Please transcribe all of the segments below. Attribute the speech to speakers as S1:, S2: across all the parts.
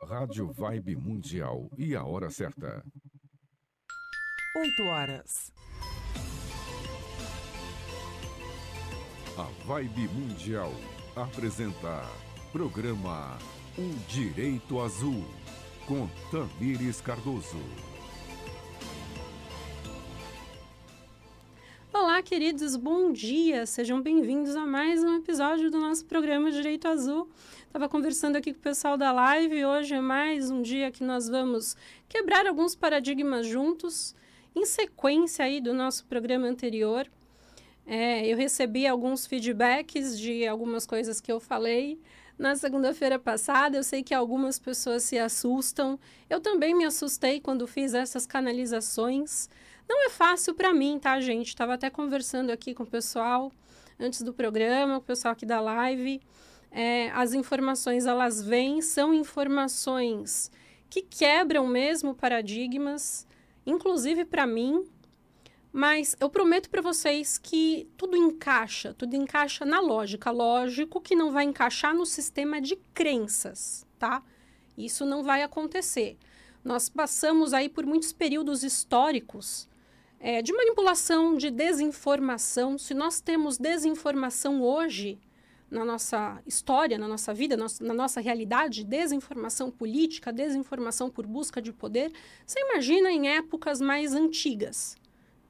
S1: Rádio Vibe Mundial e a hora certa.
S2: 8 horas.
S1: A Vibe Mundial apresenta programa O Direito Azul, com Tamires Cardoso.
S3: Olá, queridos, bom dia! Sejam bem-vindos a mais um episódio do nosso programa Direito Azul. Estava conversando aqui com o pessoal da live. Hoje é mais um dia que nós vamos quebrar alguns paradigmas juntos, em sequência aí do nosso programa anterior. Eu recebi alguns feedbacks de algumas coisas que eu falei na segunda-feira passada. Eu sei que algumas pessoas se assustam. Eu também me assustei quando fiz essas canalizações. Não é fácil para mim, tá, gente? Estava até conversando aqui com o pessoal antes do programa, com o pessoal aqui da live. As informações, elas vêm, são informações que quebram mesmo paradigmas, inclusive para mim. Mas eu prometo para vocês que tudo encaixa na lógica. Lógico que não vai encaixar no sistema de crenças, tá? Isso não vai acontecer. Nós passamos aí por muitos períodos históricos de manipulação, de desinformação. Se nós temos desinformação hoje, na nossa história, na nossa vida, na nossa realidade, desinformação política, desinformação por busca de poder, você imagina em épocas mais antigas,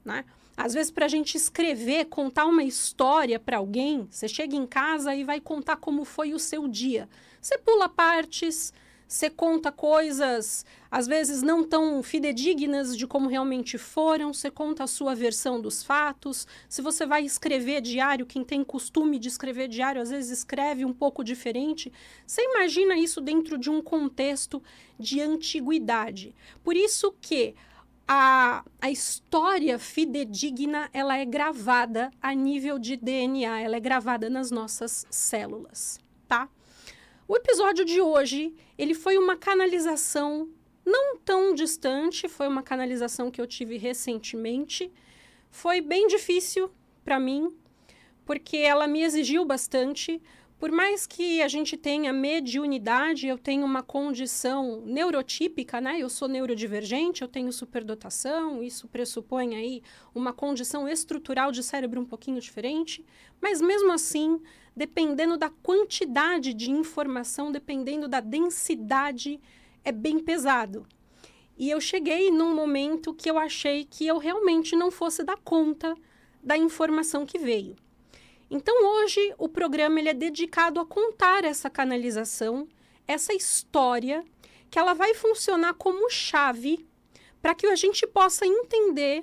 S3: né? Às vezes, para a gente escrever, contar uma história para alguém, você chega em casa e vai contar como foi o seu dia. Você pula partes, você conta coisas, às vezes não tão fidedignas de como realmente foram, você conta a sua versão dos fatos. Se você vai escrever diário, quem tem costume de escrever diário, às vezes escreve um pouco diferente. Você imagina isso dentro de um contexto de antiguidade. Por isso que a história fidedigna, ela é gravada a nível de DNA, ela é gravada nas nossas células, tá? O episódio de hoje, ele foi uma canalização não tão distante, foi uma canalização que eu tive recentemente. Foi bem difícil para mim, porque ela me exigiu bastante. Por mais que a gente tenha mediunidade, eu tenho uma condição neurotípica, né? Eu sou neurodivergente, eu tenho superdotação, isso pressupõe aí uma condição estrutural de cérebro um pouquinho diferente, mas mesmo assim, dependendo da quantidade de informação, dependendo da densidade, é bem pesado. E eu cheguei num momento que eu achei que eu realmente não fosse dar conta da informação que veio. Então, hoje, o programa ele é dedicado a contar essa canalização, essa história, que ela vai funcionar como chave para que a gente possa entender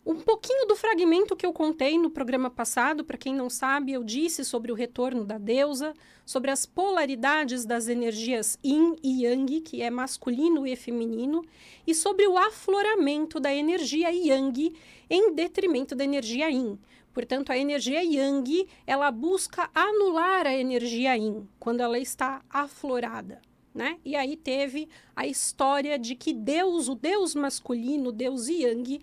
S3: um pouquinho do fragmento que eu contei no programa passado. Para quem não sabe, eu disse sobre o retorno da deusa, sobre as polaridades das energias yin e yang, que é masculino e feminino, e sobre o afloramento da energia yang em detrimento da energia yin. Portanto, a energia yang, ela busca anular a energia yin, quando ela está aflorada, né? E aí teve a história de que Deus, o Deus masculino, Deus yang,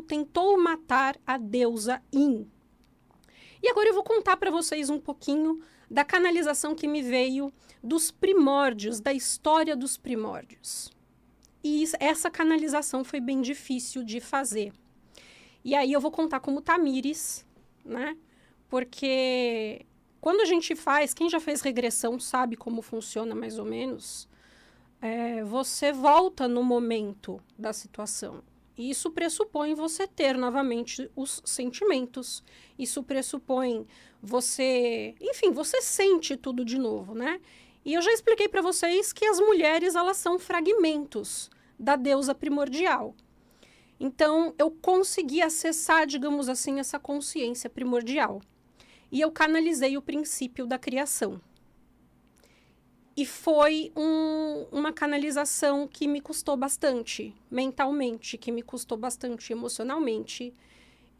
S3: tentou matar a deusa yin. E agora eu vou contar para vocês um pouquinho da canalização que me veio dos primórdios, da história dos primórdios. E essa canalização foi bem difícil de fazer. E aí eu vou contar como Tamires, né? Porque quando a gente faz, quem já fez regressão sabe como funciona mais ou menos, você volta no momento da situação. E isso pressupõe você ter novamente os sentimentos. Isso pressupõe você... Enfim, você sente tudo de novo, né? E eu já expliquei para vocês que as mulheres, elas são fragmentos da deusa primordial. Então, eu consegui acessar, digamos assim, essa consciência primordial. E eu canalizei o princípio da criação. E foi uma canalização que me custou bastante mentalmente, que me custou bastante emocionalmente.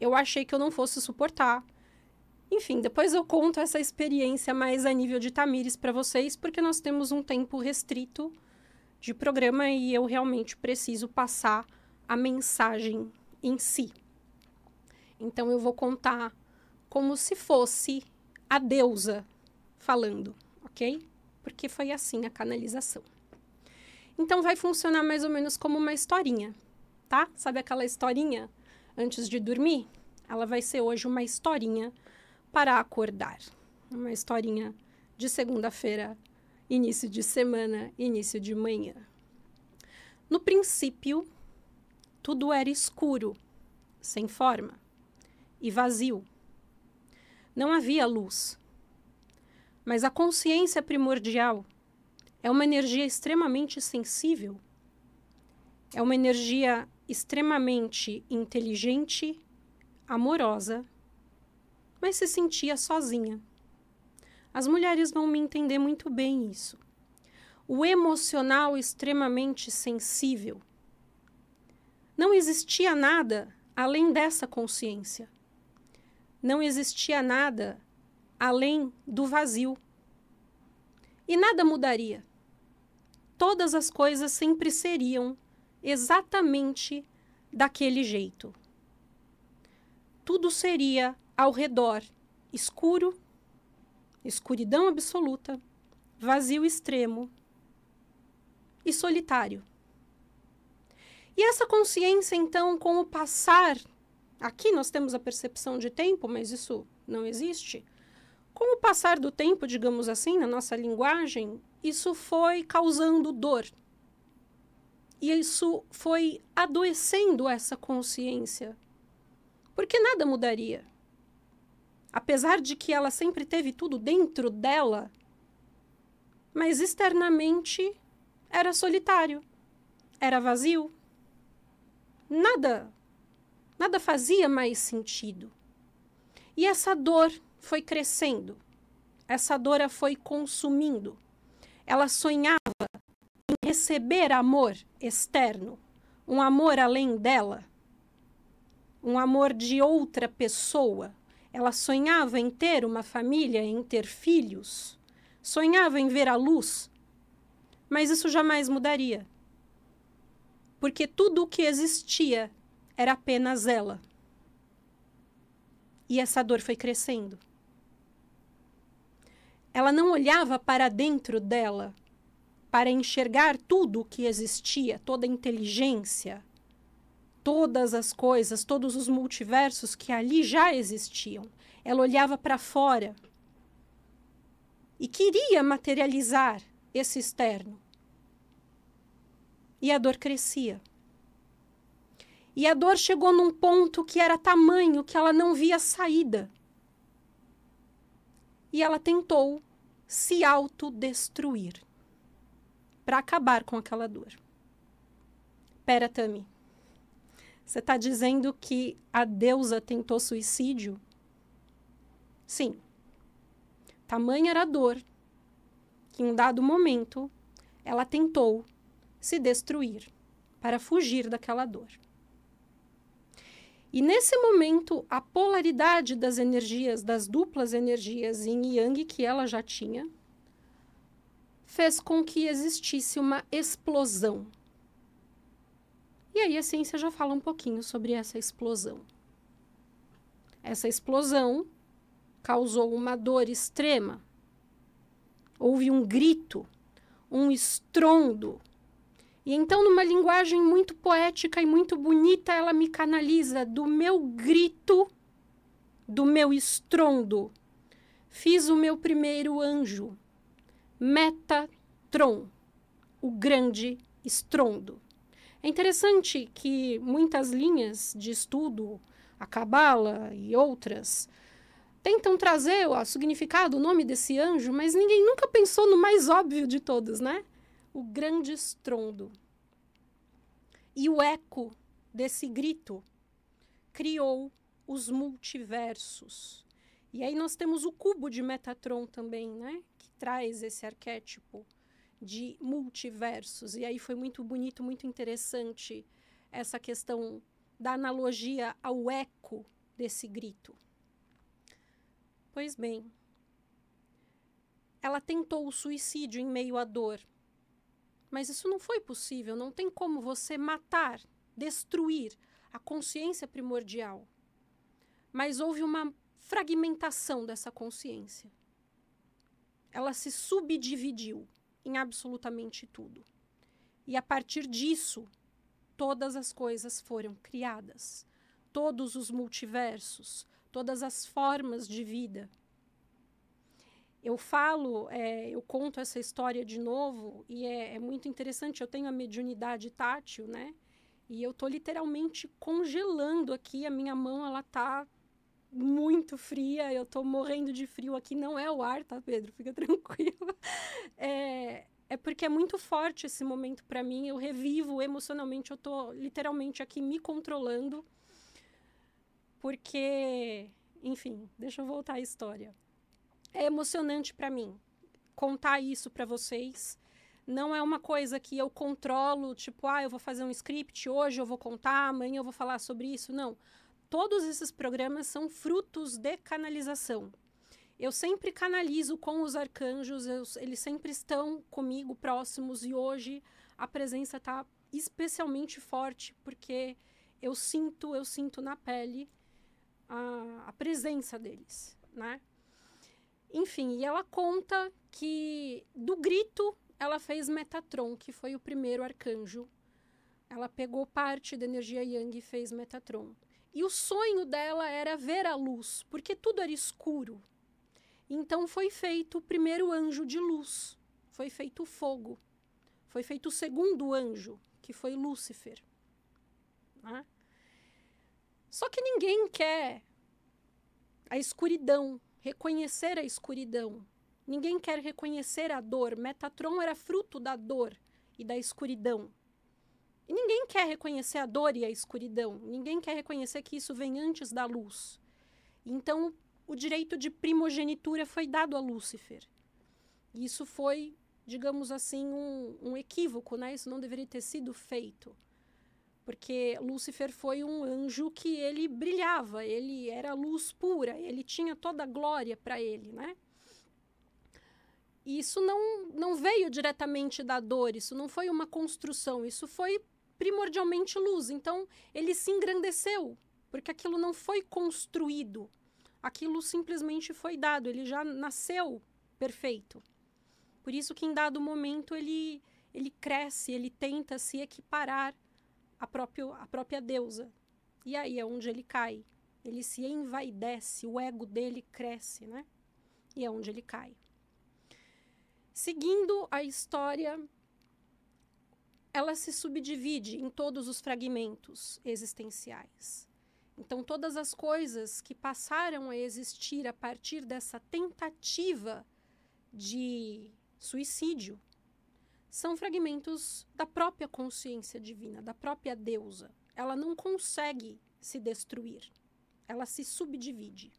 S3: Eu achei que eu não fosse suportar. Enfim, depois eu conto essa experiência mais a nível de Tamires para vocês, porque nós temos um tempo restrito de programa e eu realmente preciso passar a mensagem em si. Então, eu vou contar como se fosse a deusa falando, ok? Porque foi assim a canalização. Então, vai funcionar mais ou menos como uma historinha, tá? Sabe aquela historinha antes de dormir? Ela vai ser hoje uma historinha para acordar. Uma historinha de segunda-feira, início de semana, início de manhã. No princípio, tudo era escuro, sem forma e vazio. Não havia luz. Mas a consciência primordial é uma energia extremamente sensível. É uma energia extremamente inteligente, amorosa, mas se sentia sozinha. As mulheres vão me entender muito bem isso. O emocional extremamente sensível. Não existia nada além dessa consciência. Não existia nada além do vazio. E nada mudaria. Todas as coisas sempre seriam exatamente daquele jeito. Tudo seria ao redor escuro, escuridão absoluta, vazio extremo e solitário. E essa consciência, então, com o passar, aqui nós temos a percepção de tempo, mas isso não existe. Com o passar do tempo, digamos assim, na nossa linguagem, isso foi causando dor. E isso foi adoecendo essa consciência. Porque nada mudaria. Apesar de que ela sempre teve tudo dentro dela, mas externamente era solitário, era vazio. Nada fazia mais sentido. E essa dor foi crescendo, essa dor a foi consumindo. Ela sonhava em receber amor externo, um amor além dela, um amor de outra pessoa. Ela sonhava em ter uma família, em ter filhos, sonhava em ver a luz, mas isso jamais mudaria, porque tudo o que existia era apenas ela. E essa dor foi crescendo. Ela não olhava para dentro dela para enxergar tudo o que existia, toda a inteligência, todas as coisas, todos os multiversos que ali já existiam. Ela olhava para fora e queria materializar esse externo. E a dor crescia. E a dor chegou num ponto que era tamanho que ela não via saída. E ela tentou se autodestruir para acabar com aquela dor. Pera, Tami, você está dizendo que a deusa tentou suicídio? Sim. Tamanha era a dor que, em um dado momento, ela tentou se destruir para fugir daquela dor. E nesse momento, a polaridade das energias, das duplas energias yin e yang que ela já tinha, fez com que existisse uma explosão. E aí a ciência já fala um pouquinho sobre essa explosão. Essa explosão causou uma dor extrema. Houve um grito, um estrondo. E então, numa linguagem muito poética e muito bonita, ela me canaliza do meu grito, do meu estrondo. Fiz o meu primeiro anjo, Metatron, o grande estrondo. É interessante que muitas linhas de estudo, a Cabala e outras, tentam trazer o significado, o nome desse anjo, mas ninguém nunca pensou no mais óbvio de todos, né? O grande estrondo. E o eco desse grito criou os multiversos. E aí nós temos o cubo de Metatron também, né? Que traz esse arquétipo de multiversos. E aí foi muito bonito, muito interessante essa questão da analogia ao eco desse grito. Pois bem, ela tentou o suicídio em meio à dor. Mas isso não foi possível, não tem como você matar, destruir a consciência primordial. Mas houve uma fragmentação dessa consciência. Ela se subdividiu em absolutamente tudo. E a partir disso, todas as coisas foram criadas. Todos os multiversos, todas as formas de vida. Eu conto essa história de novo e é muito interessante. Eu tenho a mediunidade tátil, né? E eu tô literalmente congelando aqui. A minha mão, ela tá muito fria. Eu tô morrendo de frio aqui. Não é o ar, tá, Pedro? Fica tranquilo. É porque é muito forte esse momento para mim. Eu revivo emocionalmente. Eu tô literalmente aqui me controlando. Porque, enfim, deixa eu voltar à história. É emocionante para mim contar isso para vocês. Não é uma coisa que eu controlo, tipo, eu vou fazer um script, hoje eu vou contar, amanhã eu vou falar sobre isso. Não. Todos esses programas são frutos de canalização. Eu sempre canalizo com os arcanjos, eles sempre estão comigo, próximos, e hoje a presença está especialmente forte, porque eu sinto na pele a presença deles, né? Enfim, e ela conta que do grito ela fez Metatron, que foi o primeiro arcanjo. Ela pegou parte da energia Yang e fez Metatron. E o sonho dela era ver a luz, porque tudo era escuro. Então foi feito o primeiro anjo de luz, foi feito o fogo. Foi feito o segundo anjo, que foi Lúcifer. Né? Só que ninguém quer a escuridão, reconhecer a escuridão. Ninguém quer reconhecer a dor. Metatron era fruto da dor e da escuridão. E ninguém quer reconhecer a dor e a escuridão. Ninguém quer reconhecer que isso vem antes da luz. Então, o direito de primogenitura foi dado a Lúcifer. E isso foi, digamos assim, um equívoco, né? Isso não deveria ter sido feito. Porque Lúcifer foi um anjo que ele brilhava, ele era luz pura, ele tinha toda a glória para ele, né? E isso não veio diretamente da dor, isso não foi uma construção, isso foi primordialmente luz. Então, ele se engrandeceu, porque aquilo não foi construído, aquilo simplesmente foi dado, ele já nasceu perfeito. Por isso que em dado momento ele cresce, ele tenta se equiparar à própria deusa. E aí é onde ele cai. Ele se envaidece, o ego dele cresce, né? E é onde ele cai. Seguindo a história, ela se subdivide em todos os fragmentos existenciais. Então, todas as coisas que passaram a existir a partir dessa tentativa de suicídio são fragmentos da própria consciência divina, da própria deusa. Ela não consegue se destruir, ela se subdivide.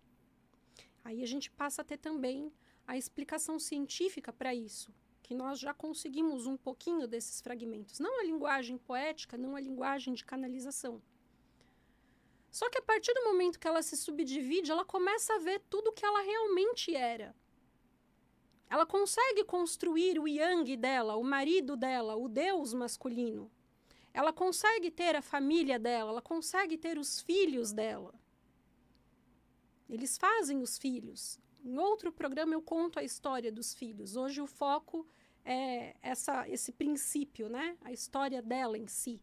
S3: Aí a gente passa a ter também a explicação científica para isso, que nós já conseguimos um pouquinho desses fragmentos. Não a linguagem poética, não a linguagem de canalização. Só que a partir do momento que ela se subdivide, ela começa a ver tudo o que ela realmente era. Ela consegue construir o yang dela, o marido dela, o deus masculino. Ela consegue ter a família dela, ela consegue ter os filhos dela. Eles fazem os filhos. Em outro programa eu conto a história dos filhos. Hoje o foco é esse princípio, né? A história dela em si.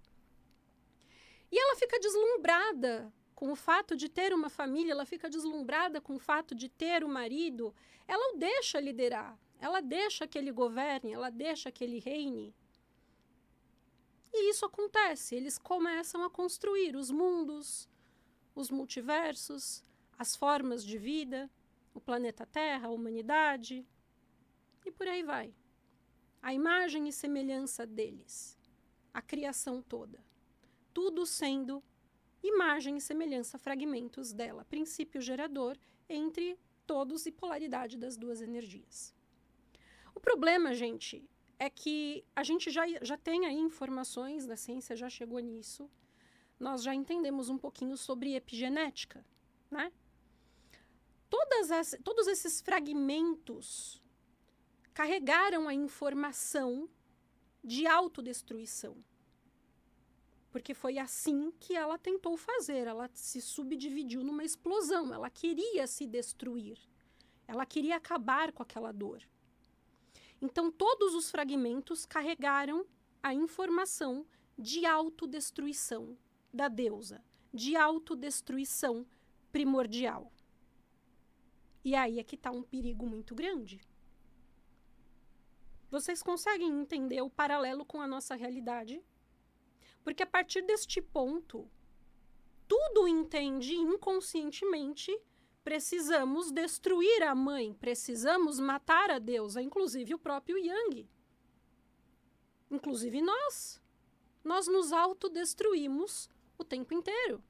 S3: E ela fica deslumbrada com o fato de ter uma família, ela fica deslumbrada com o fato de ter um marido, ela o deixa liderar, ela deixa que ele governe, ela deixa que ele reine. E isso acontece, eles começam a construir os mundos, os multiversos, as formas de vida, o planeta Terra, a humanidade, e por aí vai. A imagem e semelhança deles, a criação toda, tudo sendo imagem e semelhança, fragmentos dela, princípio gerador entre todos e polaridade das duas energias. O problema, gente, é que a gente já tem aí informações, da ciência já chegou nisso, nós já entendemos um pouquinho sobre epigenética, né? Todos esses fragmentos carregaram a informação de autodestruição. Porque foi assim que ela tentou fazer. Ela se subdividiu numa explosão. Ela queria se destruir. Ela queria acabar com aquela dor. Então, todos os fragmentos carregaram a informação de autodestruição da deusa, de autodestruição primordial. E aí é que está um perigo muito grande. Vocês conseguem entender o paralelo com a nossa realidade? Porque a partir deste ponto, tudo entende inconscientemente, precisamos destruir a mãe, precisamos matar a deusa, inclusive o próprio Yang. Inclusive nós. Nós nos autodestruímos o tempo inteiro.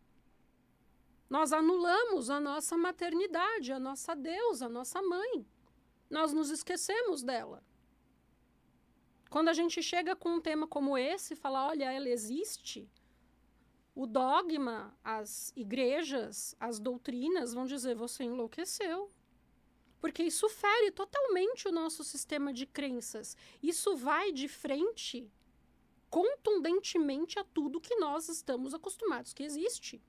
S3: Nós anulamos a nossa maternidade, a nossa deusa, a nossa mãe. Nós nos esquecemos dela. Quando a gente chega com um tema como esse, fala, olha, ela existe, o dogma, as igrejas, as doutrinas vão dizer, você enlouqueceu. Porque isso fere totalmente o nosso sistema de crenças. Isso vai de frente, contundentemente, a tudo que nós estamos acostumados que existe.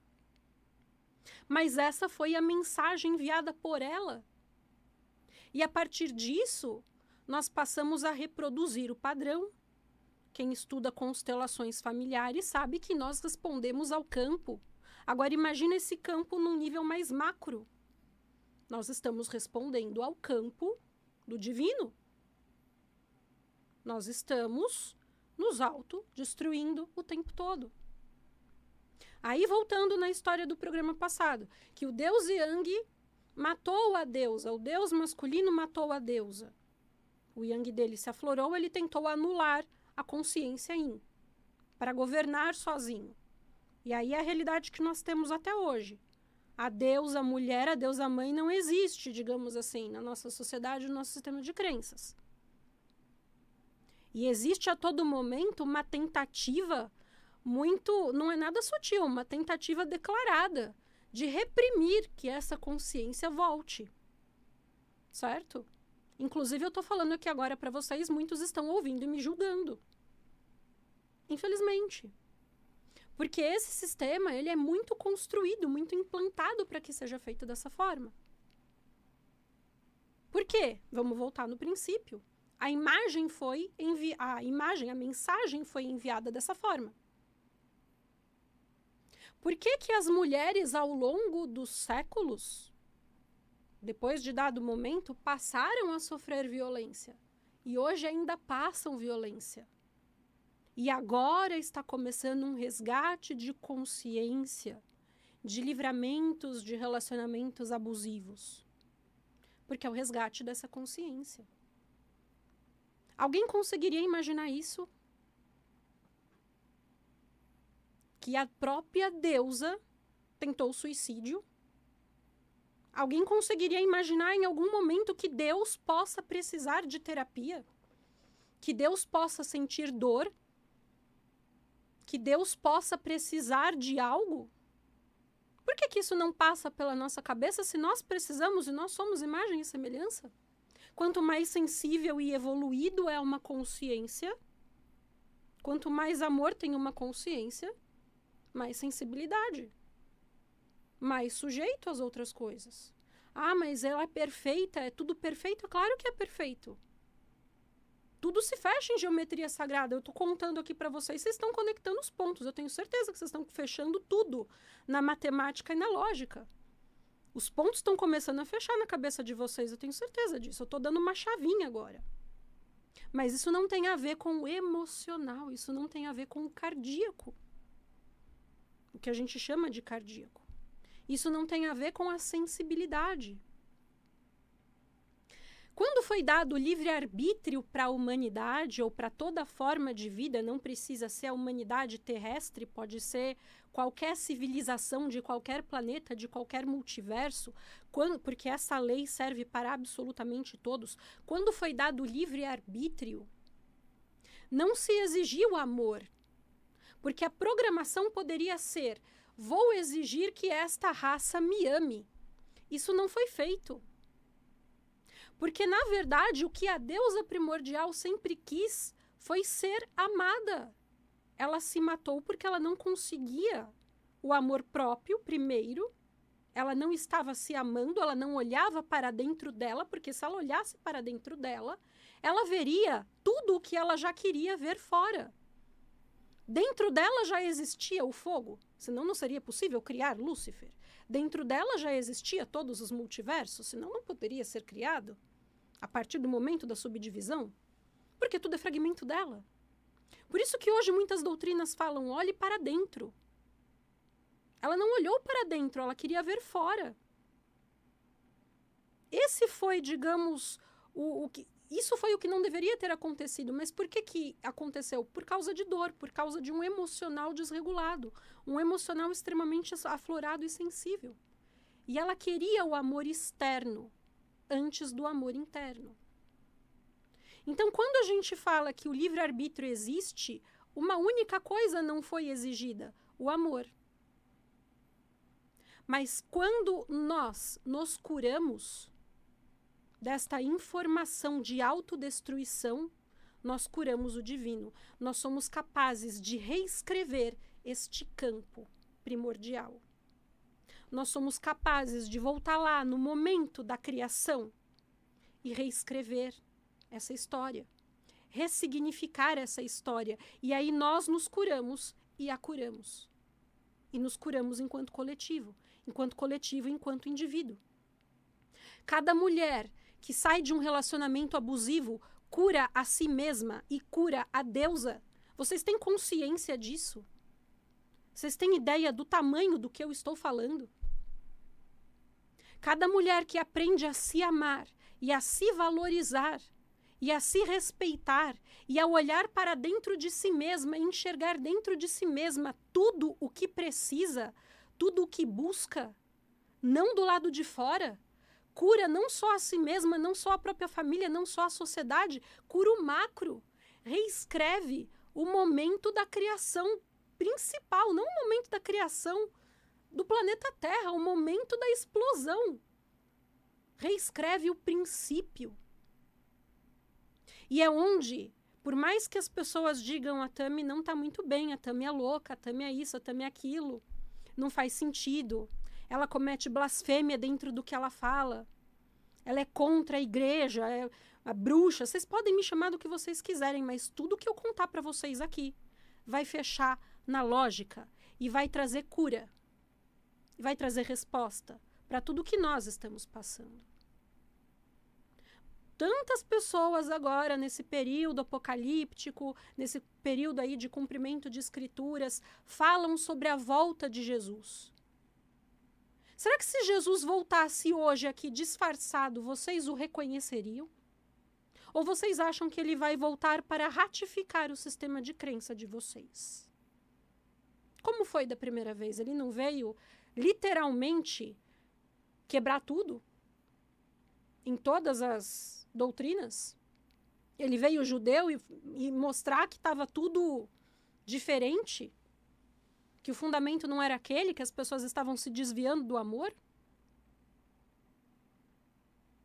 S3: Mas essa foi a mensagem enviada por ela. E a partir disso, nós passamos a reproduzir o padrão. Quem estuda constelações familiares sabe que nós respondemos ao campo. Agora imagina esse campo num nível mais macro. Nós estamos respondendo ao campo do divino. Nós estamos nos autodestruindo o tempo todo. Aí, voltando na história do programa passado, que o deus Yang matou a deusa, o deus masculino matou a deusa. O Yang dele se aflorou, ele tentou anular a consciência Yin, para governar sozinho. E aí é a realidade que nós temos até hoje. A deusa mulher, a deusa mãe não existe, digamos assim, na nossa sociedade, no nosso sistema de crenças. E existe a todo momento uma tentativa muito, não é nada sutil, uma tentativa declarada de reprimir que essa consciência volte. Certo? Inclusive, eu estou falando aqui agora para vocês, muitos estão ouvindo e me julgando. Infelizmente. Porque esse sistema, ele é muito construído, muito implantado para que seja feito dessa forma. Por quê? Vamos voltar no princípio. A mensagem foi enviada dessa forma. Por que que as mulheres, ao longo dos séculos, depois de dado momento, passaram a sofrer violência? E hoje ainda passam violência. E agora está começando um resgate de consciência, de livramentos de relacionamentos abusivos. Porque é o resgate dessa consciência. Alguém conseguiria imaginar isso? Que a própria deusa tentou suicídio? Alguém conseguiria imaginar em algum momento que Deus possa precisar de terapia? Que Deus possa sentir dor? Que Deus possa precisar de algo? Por que isso não passa pela nossa cabeça se nós precisamos e nós somos imagem e semelhança? Quanto mais sensível e evoluído é uma consciência, quanto mais amor tem uma consciência, mais sensibilidade, mais sujeito às outras coisas. Ah, mas ela é perfeita, é tudo perfeito? Claro que é perfeito. Tudo se fecha em geometria sagrada. Eu estou contando aqui para vocês, vocês estão conectando os pontos. Eu tenho certeza que vocês estão fechando tudo na matemática e na lógica. Os pontos estão começando a fechar na cabeça de vocês, eu tenho certeza disso. Eu estou dando uma chavinha agora. Mas isso não tem a ver com o emocional, isso não tem a ver com o cardíaco. O que a gente chama de cardíaco. Isso não tem a ver com a sensibilidade. Quando foi dado o livre-arbítrio para a humanidade ou para toda forma de vida, não precisa ser a humanidade terrestre, pode ser qualquer civilização de qualquer planeta, de qualquer multiverso, porque essa lei serve para absolutamente todos. Quando foi dado o livre-arbítrio, não se exigiu amor, porque a programação poderia ser: vou exigir que esta raça me ame. Isso não foi feito. Porque, na verdade, o que a deusa primordial sempre quis foi ser amada. Ela se matou porque ela não conseguia o amor próprio, primeiro. Ela não estava se amando, ela não olhava para dentro dela, porque se ela olhasse para dentro dela, ela veria tudo o que ela já queria ver fora. Dentro dela já existia o fogo, senão não seria possível criar Lúcifer. Dentro dela já existia todos os multiversos, senão não poderia ser criado a partir do momento da subdivisão, porque tudo é fragmento dela. Por isso que hoje muitas doutrinas falam, olhe para dentro. Ela não olhou para dentro, ela queria ver fora. Esse foi, digamos, isso foi o que não deveria ter acontecido. Mas por que aconteceu? Por causa de dor, por causa de um emocional desregulado, um emocional extremamente aflorado e sensível. E ela queria o amor externo antes do amor interno. Então, quando a gente fala que o livre-arbítrio existe, uma única coisa não foi exigida, o amor. Mas quando nós nos curamos desta informação de autodestruição, nós curamos o divino. Nós somos capazes de reescrever este campo primordial. Nós somos capazes de voltar lá no momento da criação e reescrever essa história, ressignificar essa história. E aí nós nos curamos e a curamos. E nos curamos enquanto coletivo, enquanto indivíduo. Cada mulher que sai de um relacionamento abusivo cura a si mesma e cura a deusa. Vocês têm consciência disso? Vocês têm ideia do tamanho do que eu estou falando? Cada mulher que aprende a se amar e a se valorizar e a se respeitar e a olhar para dentro de si mesma, enxergar dentro de si mesma tudo o que precisa, tudo o que busca, não do lado de fora, cura não só a si mesma, não só a própria família, não só a sociedade, cura o macro, reescreve o momento da criação principal, não o momento da criação do planeta Terra, o momento da explosão. Reescreve o princípio. E é onde, por mais que as pessoas digam a Tami não está muito bem, a Tami é louca, a Tami é isso, a Tami é aquilo, não faz sentido. Ela comete blasfêmia dentro do que ela fala. Ela é contra a igreja, é a bruxa. Vocês podem me chamar do que vocês quiserem, mas tudo que eu contar para vocês aqui vai fechar na lógica e vai trazer cura. Vai trazer resposta para tudo que nós estamos passando. Tantas pessoas agora, nesse período apocalíptico, nesse período aí de cumprimento de escrituras, falam sobre a volta de Jesus. Será que se Jesus voltasse hoje aqui disfarçado, vocês o reconheceriam? Ou vocês acham que ele vai voltar para ratificar o sistema de crença de vocês? Como foi da primeira vez? Ele não veio literalmente quebrar tudo? Em todas as doutrinas? Ele veio judeu e mostrar que estava tudo diferente? Que o fundamento não era aquele, que as pessoas estavam se desviando do amor?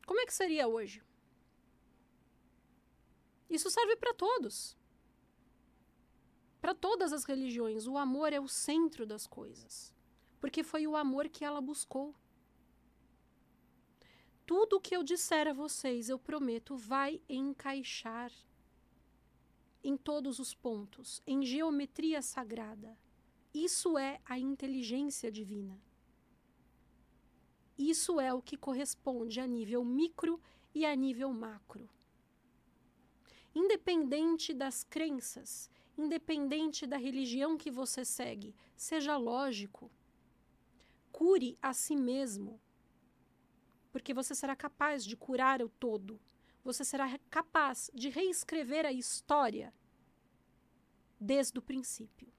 S3: Como é que seria hoje? Isso serve para todos. Para todas as religiões, o amor é o centro das coisas. Porque foi o amor que ela buscou. Tudo o que eu disser a vocês, eu prometo, vai encaixar em todos os pontos, em geometria sagrada. Isso é a inteligência divina. Isso é o que corresponde a nível micro e a nível macro. Independente das crenças, independente da religião que você segue, seja lógico. Cure a si mesmo, porque você será capaz de curar o todo. Você será capaz de reescrever a história desde o princípio.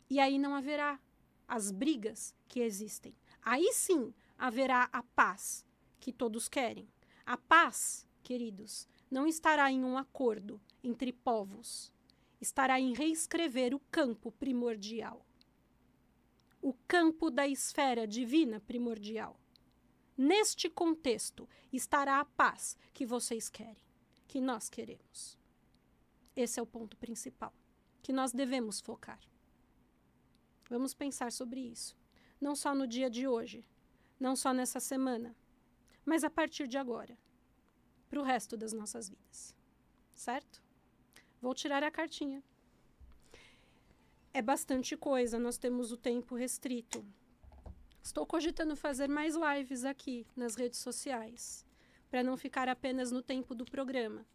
S3: E aí não haverá as brigas que existem. Aí sim haverá a paz que todos querem. A paz, queridos, não estará em um acordo entre povos. Estará em reescrever o campo primordial. O campo da esfera divina primordial. Neste contexto estará a paz que vocês querem, que nós queremos. Esse é o ponto principal, que nós devemos focar. Vamos pensar sobre isso. Não só no dia de hoje, não só nessa semana, mas a partir de agora, para o resto das nossas vidas. Certo? Vou tirar a cartinha. é bastante coisa, nós temos o tempo restrito. Estou cogitando fazer mais lives aqui nas redes sociais, para não ficar apenas no tempo do programa.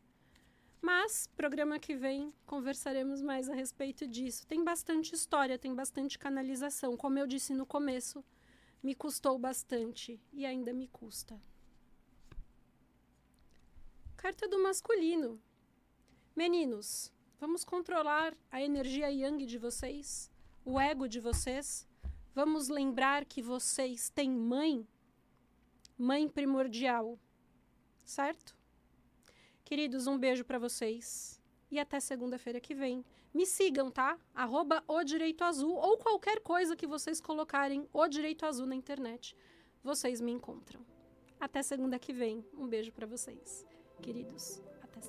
S3: Mas, programa que vem, conversaremos mais a respeito disso. Tem bastante história, tem bastante canalização. Como eu disse no começo, me custou bastante e ainda me custa. Carta do masculino. Meninos, vamos controlar a energia yang de vocês, o ego de vocês. Vamos lembrar que vocês têm mãe primordial, certo? Queridos, um beijo para vocês e até segunda-feira que vem. Me sigam, tá? @ODireitoAzul ou qualquer coisa que vocês colocarem O Direito Azul na internet. Vocês me encontram. Até segunda que vem. Um beijo para vocês. Queridos, até